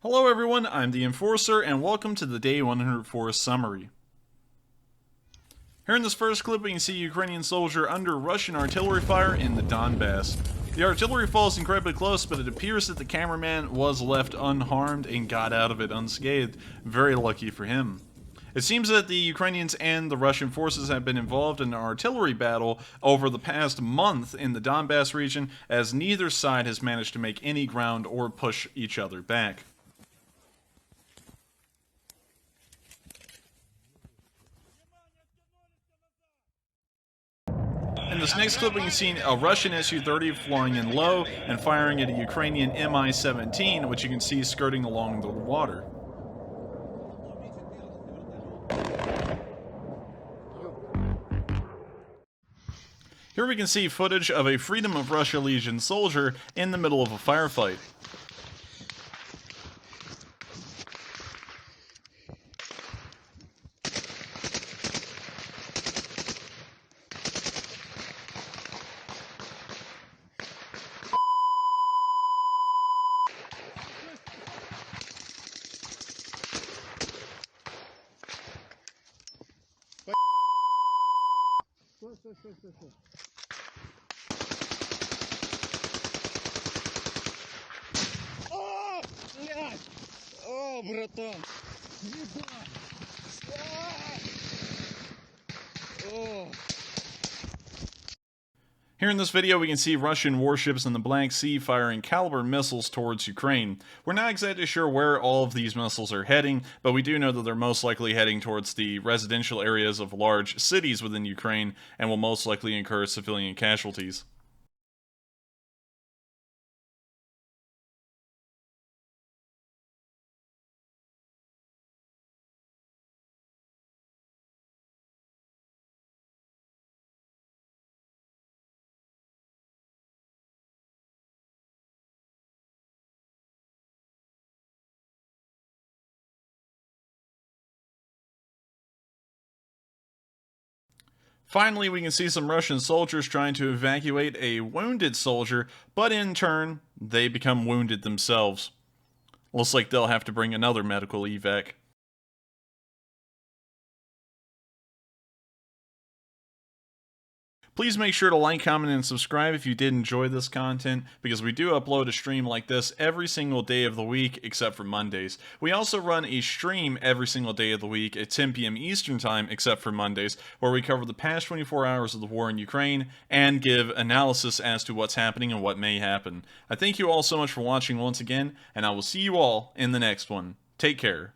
Hello everyone, I'm the Enforcer, and welcome to the Day 104 summary. Here in this first clip we can see a Ukrainian soldier under Russian artillery fire in the Donbass. The artillery falls incredibly close, but it appears that the cameraman was left unharmed and got out of it unscathed. Very lucky for him. It seems that the Ukrainians and the Russian forces have been involved in an artillery battle over the past month in the Donbass region, as neither side has managed to make any ground or push each other back. In this next clip, we can see a Russian Su-30 flying in low and firing at a Ukrainian Mi-17, which you can see skirting along the water. Here we can see footage of a Freedom of Russia Legion soldier in the middle of a firefight. Стой. О, блядь! О, братан! О! Here in this video we can see Russian warships in the Black Sea firing Kalibr missiles towards Ukraine. We're not exactly sure where all of these missiles are heading, but we do know that they're most likely heading towards the residential areas of large cities within Ukraine and will most likely incur civilian casualties. Finally, we can see some Russian soldiers trying to evacuate a wounded soldier, but in turn, they become wounded themselves. Looks like they'll have to bring another medical evac. Please make sure to like, comment, and subscribe if you did enjoy this content, because we do upload a stream like this every single day of the week except for Mondays. We also run a stream every single day of the week at 10 p.m. Eastern Time except for Mondays, where we cover the past 24 hours of the war in Ukraine and give analysis as to what's happening and what may happen. I thank you all so much for watching once again, and I will see you all in the next one. Take care.